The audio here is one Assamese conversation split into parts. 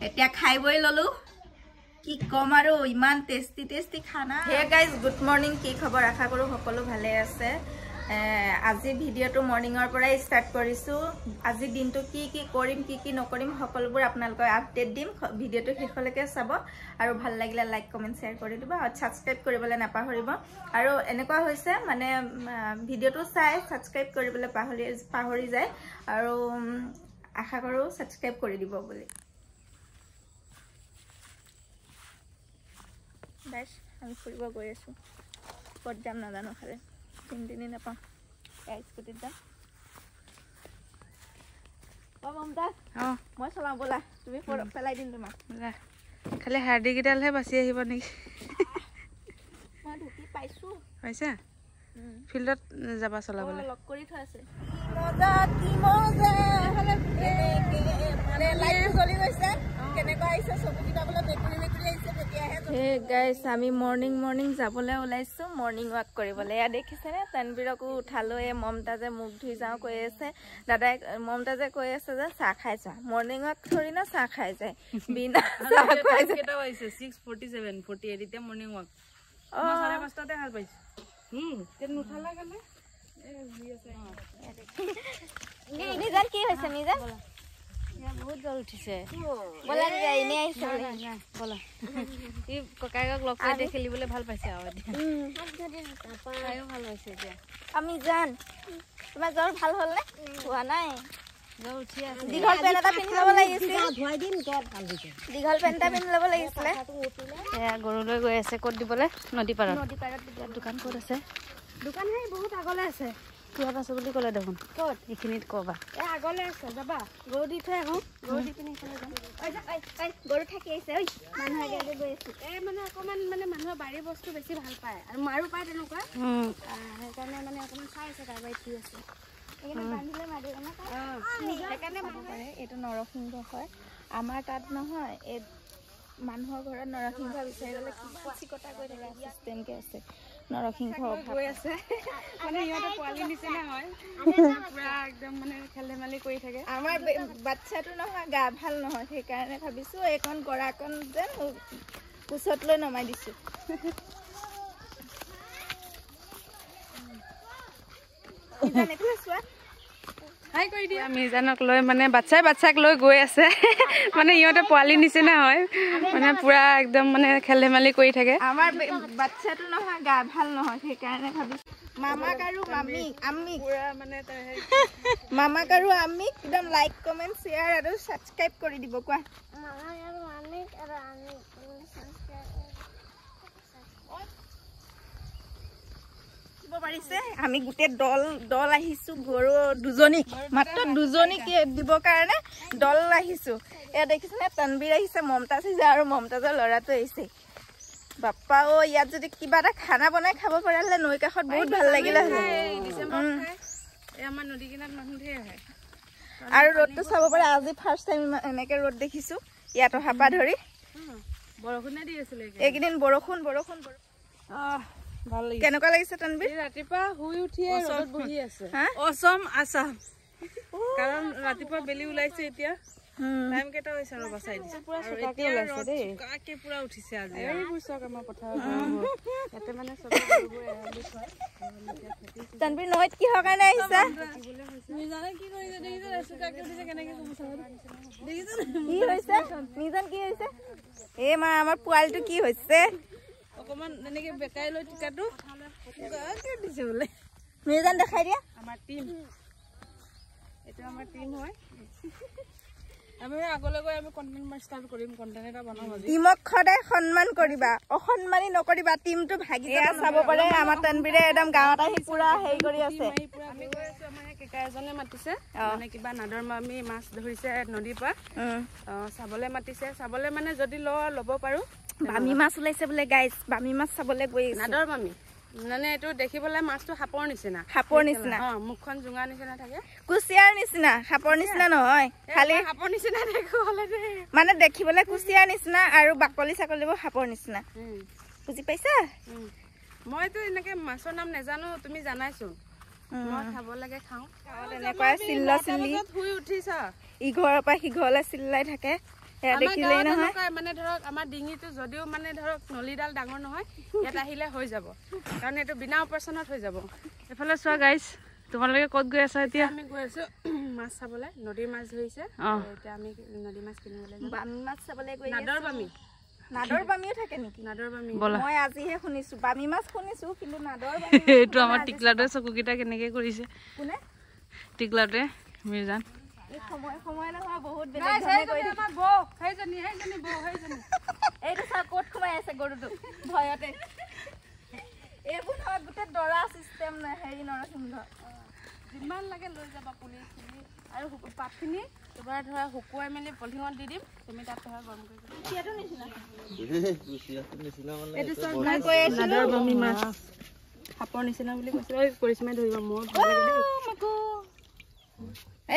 এতিয়া খাই বই ললো কি কম আৰু ইমান টেস্টি টেস্টি খানা হে গাইজ গুড মৰ্নিং কি খবৰ আশা কৰো সকলো ভালে আছে আজি ভিডিওটো মৰ্নিংৰ পৰাই ষ্টাৰ্ট কৰিছো আজি দিনটো কি কি কৰিম কি কি নকৰিম সকলোবোৰ আপোনালোকক আপডেট দিম ভিডিওটো শেষলৈকে চাব আৰু ভাল লাগিলে লাইক কমেন্ট শেয়াৰ কৰি দিবা আৰু সাবস্ক্ৰাইব কৰিবলৈ নাপাহৰিব আৰু এনেকুৱা হৈছে মানে ভিডিওটো চাই সাবস্ক্ৰাইব কৰিবলৈ পাহৰি যায় আৰু আশা কৰো সাবস্ক্ৰাইব কৰি দিব বুলি গাইস আমি ফুৰিব গৈ আছো ক'ত যাম নাজানো খালি তিনদিন নাপাম স্কুটিত যাম মমতা মই চলাম ব'লা তুমি পেলাই দিম তোমাক খালি হাৰ্ডি কেইডালহে বাচি আহিব নেকি মই ধুতি পাইছো পাইছা ফিল্ডত যাবা চলাবলৈ লক কৰি থৈ আছে কি মজা মানে লাইট জ্বলি গৈছে কেনেকৈ আহিছে চকু কিটাবলৈ বেকুৰি আহিছে তেতিয়াহে হে গাইস আমি মৰ্নিং যাবলৈ ওলাইছো মৰ্নিং ৱাক কৰিবলৈ এয়া দেখিছেনে তানবীৰকো উঠালো এই মমতাজে মুখ ধুই যাওঁ কৈ আছে দাদাই মমতাজে কৈ আছে যে চাহ খাই যোৱা মৰ্নিং ৱাক থৰি না চাহ খাই যায় বিনা চাহ খাই কেইটা হৈছে 6:47 48 এতিয়া মৰ্নিং ৱাক 5:30তে হাল পাইছো তে নুঠালা কেনে মিজান কি হৈছে মিজান বহুত জল উঠিছে বলা যাই এনে আহিছে বলা ই ককাইক লগ পাই খেলিবলৈ ভাল পাইছে আৰু এতিয়া ভাল পাইছে এতিয়া আমি জান তোমাৰ জ্বৰ ভাল হ'ল নে হোৱা নাই জ্বৰ উঠি আছে দীঘল পেণ্ট এটা পিন্ধি ল'ব লাগিছিল ধুৱাই দিম জ্বৰ ভাল হৈছে দীঘল পেণ্ট এটা পিন্ধি ল'ব লাগিছিলে এয়া গৰুলৈ গৈ আছে ক'ত দিবলৈ নদী পাৰত দোকান ক'ত আছে দোকান হে বহুত আগলৈ আছে কিহত আছে বুলি ক'লে দেখোন ক'ত এইখিনিত ক'বা এই আগলৈ আছে যাবা গৰু দি থৈ আহোঁ গৰু দি পিনি গৰু থাকি আহিছে ঐ মানুহ আগে গৈ আছো এই মানে অকণমান মানে মানুহৰ বাৰীৰ বস্তু বেছি ভাল পায় আৰু মাৰো পায় তেনেকুৱা সেইকাৰণে মানে অকণমান চাই আছে তাৰ বাৰীত কি আছে এইটো নৰসিংহ হয় আমাৰ তাত নহয় এই মানুহৰ ঘৰত নৰসিংহ বিচাৰি গ'লে কি কটা গৈ থাকে চিষ্টেমকে আছে নৰসিংহ গৈ আছে মানে সিহঁতে পোৱালি নিচিনা হয় পুৰা একদম মানে খেল ধেমালি কৰি থাকে আমাৰ বাচ্ছাটো নহয় গা ভাল নহয় সেইকাৰণে ভাবিছো এইকণ গৰাকণ যেন কোচত লৈ নমাই দিছো হাই কৰি দিয়া মিজানক লৈ মানে বাচ্চাক লৈ গৈ আছে মানে সিহঁতে পোৱালি নিচিনা হয় মানে পুৰা একদম মানে খেল ধেমালি কৰি থাকে আমাৰ বাচ্ছাটো নহয় গা ভাল নহয় সেইকাৰণে ভাবিছো মামাক আৰু মামিক আমি পুৰা মানে মামাক আৰু আমি একদম লাইক কমেন্ট শ্বেয়াৰ আৰু সাবস্ক্ৰাইব কৰি দিব কোৱা মামাক আৰু মামিক আৰু আমি আমি গোটে দল আহিছো গৰু দুজনী মাত্ৰ দুজনী দিবৰ কাৰণে দল আহিছো এয়া দেখিছেনে তানবীৰ আহিছে মমতাজ আহিছে আৰু মমতাজৰ ল'ৰাটো আহিছে বাপ্পা অ ইয়াত যদি কিবা এটা খানা বনাই খাব পৰা হ'লে নৈ কাষত বহুত ভাল লাগিলে আমাৰ নদী কিনাৰত মানুহ ধেৰ আহে আৰু ৰ'দটো চাব পাৰে আজি ফাৰ্ষ্ট টাইম এনেকে ৰ'দ দেখিছো ইয়াত অহাপা ধৰি বৰষুণে দি আছিলে এইকেইদিন বৰষুণ ভাল লাগিছে কেনেকুৱা লাগিছে তানবীৰ ৰাতিপুৱা শুই উঠিয়ে ৰ'দত বহি আছে অসম আছাম কাৰণ ৰাতিপুৱা বেলি ওলাইছে এতিয়া টাইম কেইটা হৈছে আৰু বচাই দিছে পুৰা চকাকে ওলাইছে দেই চকাকে পুৰা উঠিছে আজি এইবোৰ চক আমাৰ পথাৰত ইয়াতে মানে চবে গৰুবোৰ এৰাল দি থয় তানবীৰ নৈত কিহৰ কাৰণে আহিছা মিজানে কি কৰিছে দেখিছে চকাকে উঠিছে কেনেকে কমছা দেখিছে কি হৈছে মিজান কি হৈছে এই মা আমাৰ পোৱালিটো কি হৈছে অকমান এনেকে বেকাই লৈ টিকাটো গাকে দিছে বোলে মিজান দেখাই দিয়া আমাৰ টিম এটা আমাৰ টিম হয় আমি আগলৈ গৈ আমি কন্টেন্ট ষ্টাৰ্ট কৰিম কন্টেন্ট এটা বনাম আজি টিমক সদায় সন্মান কৰিবা অসন্মানী নকৰিবা টিমটো ভাগি চাব পাৰে আমাৰ তানবীৰে একদম গাঁৱত আহি পুৰা হেৰি কৰি আছে আমি গৈ আছো আমাৰ কেকা এজনে মাতিছে মানে কিবা নাদৰ মামি মাছ ধৰিছে নদীৰ পৰা চাবলৈ মাতিছে চাবলৈ মানে যদি ল'ব পাৰো বামি মাছ ওলাইছে বোলে গাইজ বামি মাছ চাবলৈ গৈ নাদৰ মামি মানে এইটো দেখিবলৈ মাছটো সাপৰ নিচিনা মুখখন জুঙা নিচিনা থাকে কুচিয়াৰ নিচিনা সাপৰ নিচিনা নহয় খালি সাপৰ নিচিনা দেখুৱালে মানে দেখিবলৈ কুচিয়াৰ নিচিনা আৰু বাকলি চাকলিবোৰ সাপৰ নিচিনা বুজি পাইছা মইতো এনেকে মাছৰ নাম নেজানো তুমি জানাইছো মই খাব লাগে খাওঁ এনেকুৱা চিল্লা চিল্লি শুই উঠিছা ইঘৰৰ পৰা সিঘৰলৈ চিল্লাই থাকে এয়া দেখিলেই নহয় মানে ধৰক আমাৰ ডিঙিটো যদিও মানে ধৰক নলীডাল ডাঙৰ নহয় ইয়াত আহিলে হৈ যাব কাৰণ এইটো বিনা অপাৰেশ্যনত হৈ যাব এফালে চোৱা গাইজ তোমালোকে ক'ত গৈ আছা এতিয়া আমি গৈ আছো মাছ চাবলৈ নদীৰ মাছ ধৰিছে এতিয়া আমি নদী মাছ কিনিবলৈ যাম বামি মাছ চাবলৈ গৈ নাদৰ বামিও থাকে নেকি নাদৰ বামি মই আজিহে শুনিছো বামি মাছ শুনিছো কিন্তু নাদৰ বামি এইটো আমাৰ টিকলাটোৱে চকুকেইটা কেনেকে কৰিছে কোনে টিকলাটোৱে মিৰ্জান সময় নহয় বহুত বেলেগ ধৰণে কৰি আমাৰ বৌ সেইজনী এইটো চা ক'ত সোমাই আছে গৰুটো ভয়তে এইবোৰ নহয় গোটেই দৰা চিষ্টেম হেৰি নৰসিংহ যিমান লাগে লৈ যাবা পুলিচ আৰু পাতখিনি এবাৰ ধৰা শুকুৱাই মেলি পলিথিঙত দি দিম তুমি তাত ধৰা গৰম কৰি দিবা কিয়াটো নিচিনা এইটো চব নাদৰ বামি মাছ সাপৰ নিচিনা বুলি কৈছে ঐ কৰিশ্মাই ধৰিব মোৰ ভয় লাগে দেই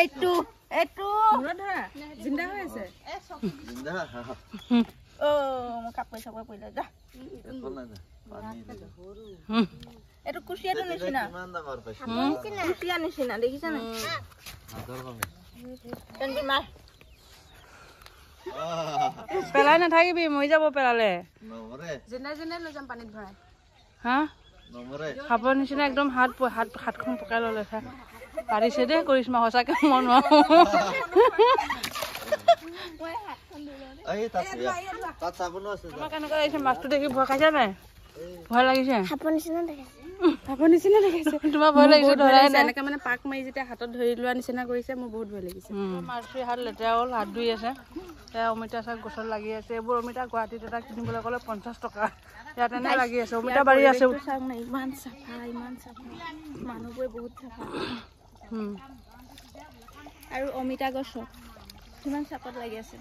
এইটো মূৰত ধৰা জিন্দা হৈ আছে মই কাপোৰ চাপোৰ পৰিলে যা এইটো কুচিয়াটো নিচিনা কুচিয়া নিচিনা দেখিছা নাই পেলাই নাথাকিবি মৰি যাব পেলালে জিন্দা লৈ যাম পানীত ভৰাই হা সাপৰ নিচিনা একদম হাতখন পকাই ললে পাৰিছে দেই কৰিশ্মা সঁচাকে মই নোৱাৰো কেনেকুৱা লাগিছে মাছটো দেখি ভয় খাইছা নাই ভয় লাগিছে সাপৰ নিচিনা দেখিছে তোমাৰ ভয় লাগিছে ধৰাই নাই এনেকে মানে পাক মাৰি যেতিয়া হাতত ধৰি লোৱা নিচিনা কৰিছে মোৰ বহুত ভয় লাগিছে মাছটো হাত লেতেৰা হ'ল হাত ধুই আছে এয়া অমিতা চাক গছত লাগি আছে এইবোৰ অমিতা গুৱাহাটীত এটা কিনিবলৈ গ'লে 50 টকা ইয়াত এনে লাগি আছে অমিতা বাৰী আছে ইমান চাফা মানুহবোৰে বহুত চাফা আৰু অমিতা গছত কিমান চাপত লাগি আছে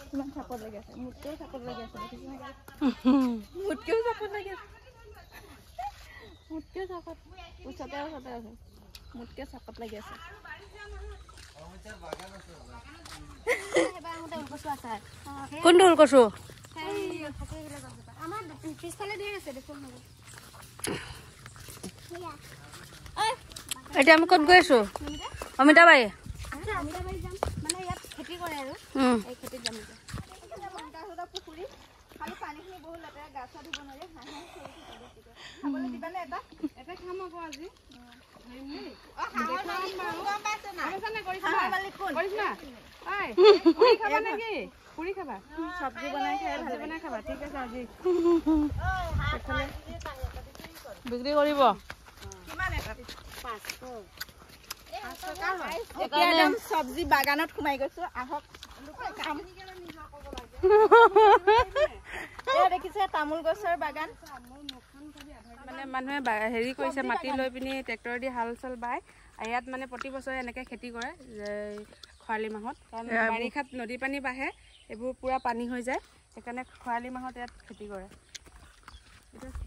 কিমান চাপত লাগি আছে মোতকেও চাপত লাগি আছে মোতকেও চাপত লাগি আছে মোতকেও চাপত ওচৰতে আছে মোতকে চাপত লাগি আছে কোনটো ওলকচু আমাৰ পিছফালে ধেৰ আছে দেখোন এতিয়া আমি ক'ত গৈ আছো অমিতা বাৰী যাম মানে ইয়াত খেতি কৰে আৰু এই খেতিত যাম পুখুৰী খালি পানীখিনি বহুত লেতেৰা গা চা ধুব নোৱাৰে খাবলৈ দিবানে এটা খাম আকৌ আজি চব্জি বনাই খাবা ঠিক আছে আজি বিক্ৰী কৰিব চব্জি বাগানত সোমাই গৈছো আহক দেখিছে তামোল গছৰ বাগান মানে মানুহে হেৰি কৰিছে মাটি লৈ পিনি ট্ৰেক্টৰ দি হাল চাল বায় ইয়াত মানে প্ৰতি বছৰে এনেকৈ খেতি কৰে খৰালি মাহত কাৰণ বাৰিষাত নদী পানী বাঢ়ে এইবোৰ পূৰা পানী হৈ যায় সেইকাৰণে খৰালি মাহত ইয়াত খেতি কৰে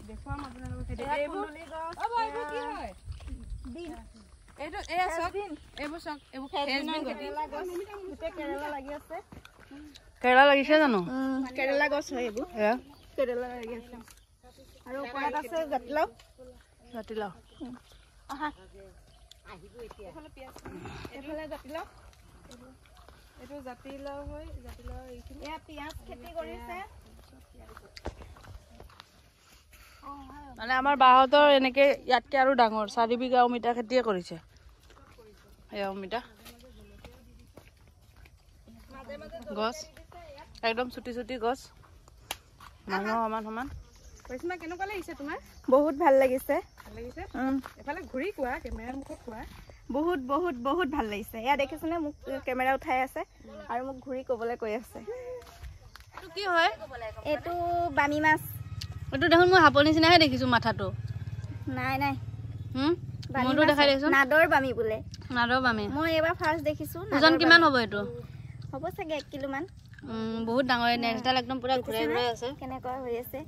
দেখুৱাম আপোনালোকক খেতি এইটো এয়া চক এইবোৰ চক এইবোৰ কেৰেলা লাগিছে জানো কেৰেলা গছ হয় এইবোৰ কেৰেলা লাগি আছে আৰু ওপৰত আছে জাতিলাও এইফালে জাতিলাও এইটো জাতিলাও হয় জাতিলাও এয়া পিঁয়াজ খেতি কৰিছে মানে আমাৰ বাহঁতৰ এনেকে ইয়াতকে আৰু ডাঙৰ 4 বিঘা অমিতা খেতিয়ে কৰিছে এয়া অমিতা গছ একদম ছুটি গছ মানুহ সমান কৰিশ্মা কেনেকুৱা লাগিছে তোমাৰ বহুত ভাল লাগিছে এফালে ঘূৰি কোৱা কেমেৰাৰ মুখত কোৱা বহুত বহুত বহুত ভাল লাগিছে এয়া দেখিছেনে মোক কেমেৰা উঠাই আছে আৰু মোক ঘূৰি ক'বলৈ কৈ আছে এইটো কি হয় এইটো বামি মাছ এইটো দেখোন মই সাপৰ নিচিনাহে দেখিছো মাথাটো নাই মনটো দেখাই দেখিছো নাদৰ বামি বোলে নাদৰ বামি মই এবাৰ ফাৰ্ষ্ট দেখিছো ওজন কিমান হ'ব এইটো হ'ব চাগে 1 কিলো মান বহুত ডাঙৰ নেক্সটডাল একদম পুৰা ঘূৰাই আছে কেনেকুৱা হৈ আছে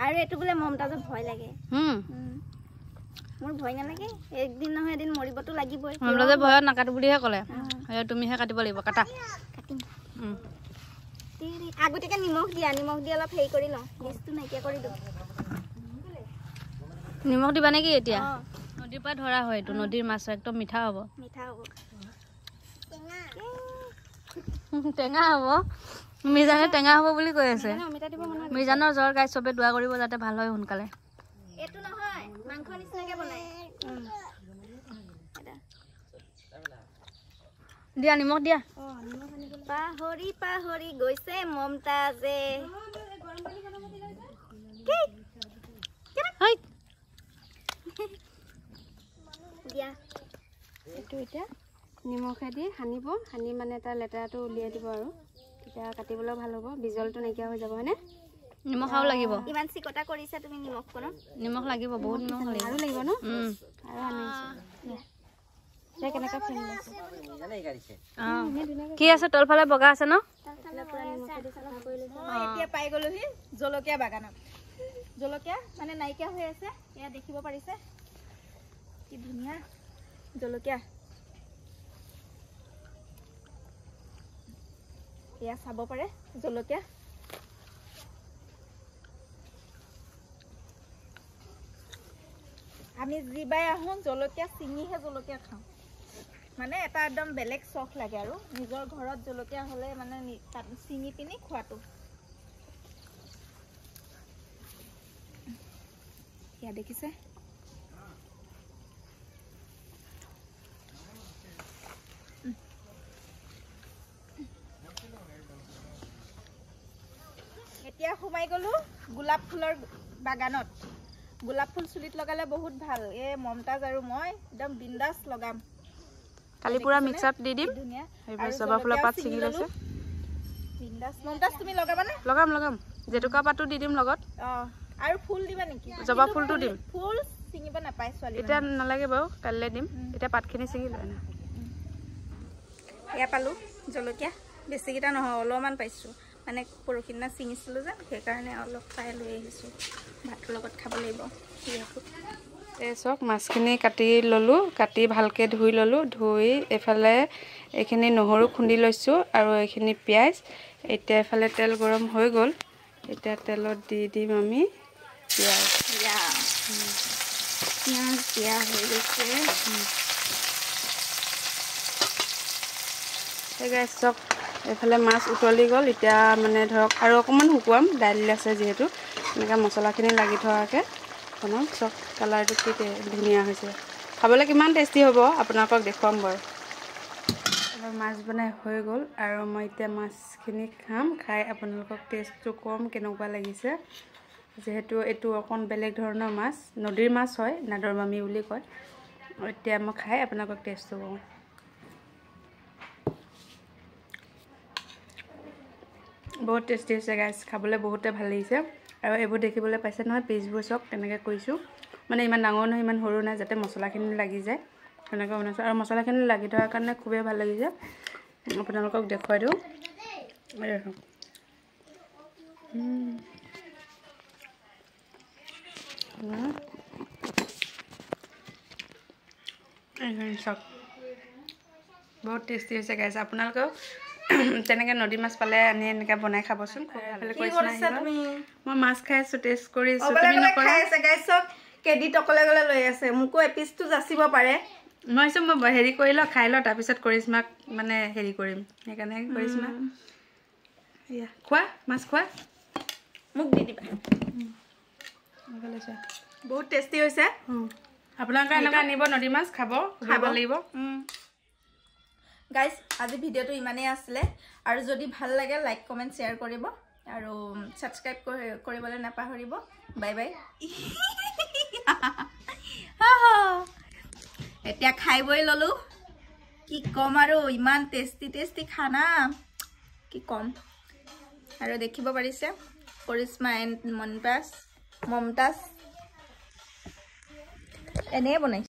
আৰু এইটো বোলে মমতাজত ভয় লাগে মোৰ ভয় নালাগে একদিন নহয় এদিন মৰিবতো লাগিবই মমতাজে ভয়ত নাকাটো বুলিহে ক'লে তুমিহে কাটিব লাগিব কাটা কাটিম আগতীয়াকৈ নিমখ দি অলপ হেৰি কৰি লওঁ বীজটো নাইকিয়া কৰি দিওঁ নিমখ দিবা নেকি এতিয়া নদীৰ পৰা ধৰা হয় এইটো নদীৰ মাছ একদম মিঠা হ'ব টেঙা হ'ব মিজানে টেঙা হ'ব বুলি কৈ আছে মিজানৰ জ্বৰ গাই চবে দোৱা কৰিব যাতে ভাল হয় সোনকালে এটো নহয় মাংস নিচিনাকে বনাই দিয়া নিমখ দিয়া পাহৰি পাহৰি গৈছে মমতাজে দিয়া এইটো এতিয়া নিমখেদি সানিব সানি মানে তাৰ লেতেৰাটো উলিয়াই দিব আৰু তেতিয়া কাটিবলৈ ভাল হ'ব বিজলটো নাইকিয়া হৈ যাব হয়নে নিমখ আৰু লাগিব ইমান চিকটা কৰিছা তুমি নিমখ লাগিব বহুত নিমখ লাগিব আৰু লাগিব ন আৰু আনিছো কেনেকৈ কি আছে তলফালে বগা আছে ন এতিয়া পাই গলোহি জলকীয়া বাগানত জলকীয়া মানে নাইকিয়া হৈ আছে এয়া দেখিব পাৰিছে কি ধুনীয়া জলকীয়া এয়া চাব পাৰে জলকীয়া আমি জিবাই আহোঁ জলকীয়া চিঙিহে জলকীয়া খাওঁ মানে এটা একদম বেলেগ চখ লাগে আৰু নিজৰ ঘৰত জলকীয়া হ'লে মানে চিঙি পিনি খোৱাটো এয়া দেখিছে এতিয়া সোমাই গলো গোলাপ ফুলৰ বাগানত গোলাপ ফুল চুলিত লগালে বহুত ভাল এ মমতাজ আৰু মই একদম বিন্দাস লগাম কালি পুৰা মিক্স আপ দি দিম আৰু জবা ফুলৰ পাত ছিঙি লৈছে বিন্দাস মমতাজ তুমি লগাবানে লগাম লগাম জেতুকা পাতো দি দিম লগত আৰু ফুল দিবা নেকি জবা ফুলটো দিম ফুল ছিঙিব নাপায় ছোৱালী এটা নালাগে বাৰু কাইলৈ দিম এটা পাতখিনি ছিঙি লয় না এয়া পালো জলকীয়া বেছিকেইটা নহয় অলপমান পাইছো মানে পৰখিনা ছিঙিছিলো যে সেইকাৰণে অলপ পাই লৈ আহিছো ভাতৰ লগত খাব লাগিব এই চক মাছখিনি কাটি ললো কাটি ভালকৈ ধুই ললো ধুই এফালে এইখিনি নহৰু খুন্দি লৈছো আৰু এইখিনি পিয়াজ এতিয়া এফালে তেল গৰম হৈ গ'ল এতিয়া তেলত দি দিম আমি পিয়াজ দিয়া হৈ গৈছে গাইছ চক এফালে মাছ উতলি গ'ল এতিয়া মানে ধৰক আৰু অকণমান শুকুৱাম দাইল আছে যিহেতু এনেকৈ মছলাখিনি লাগি থকাকৈ বনাম চক কালাৰটো কি ধুনীয়া হৈছে খাবলৈ কিমান টেষ্টি হ'ব আপোনালোকক দেখুৱাম বাৰু মাছ বনাই হৈ গ'ল আৰু মই এতিয়া মাছখিনি খাম খাই আপোনালোকক টেষ্টটো কম কেনেকুৱা লাগিছে যিহেতু এইটো অকণ বেলেগ ধৰণৰ মাছ নদীৰ মাছ হয় নাদৰমামি বুলি কয় এতিয়া মই খাই আপোনালোকক টেষ্টটো কওঁ বহুত টেষ্টি হৈছে গাইছ খাবলৈ বহুতে ভাল লাগিছে আৰু এইবোৰ দেখিবলৈ পাইছে নহয় পিচবোৰ চক তেনেকৈ কৰিছোঁ মানে ইমান ডাঙৰ নহয় ইমান সৰু নাই যাতে মছলাখিনি লাগি যায় তেনেকৈ বনাইছোঁ আৰু মছলাখিনি লাগি থকাৰ কাৰণে খুবেই ভাল লাগিছে আপোনালোকক দেখুৱাই দিওঁ চক বহুত টেষ্টি হৈছে গাইছ আপোনালোকেও তেনেকৈ নদী মাছ পালে আনি এনেকৈ বনাই খাবচোন মই মাছ খাই আছোঁ টেষ্ট কৰিছোঁ কেডিত অকলে গলে লৈ আছে মোকো এপিচটো যাচিব পাৰে মই হেৰি কৰি লওঁ খাই লওঁ তাৰপিছত কৰিশ্মাক মানে হেৰি কৰিম সেইকাৰণে কৰিশ্মা খোৱা মাছ খোৱা মোক দি দিবা বহুত টেষ্টি হৈছে আপোনালোকে এনেকৈ আনিব নদী মাছ খাব লাগিব গাইজ আজি ভিডিঅ'টো ইমানেই আছিলে আৰু যদি ভাল লাগে লাইক কমেণ্ট শ্বেয়াৰ কৰিব আৰু ছাবস্ক্ৰাইব কৰিবলৈ নাপাহৰিব বাই বাই এতিয়া খাই বই ললো কি কম আৰু ইমান টেষ্টি টেষ্টি খানা কি কম আৰু দেখিব পাৰিছে কৰিশ্মা এণ্ড মমতাজ এনেই বনাইছে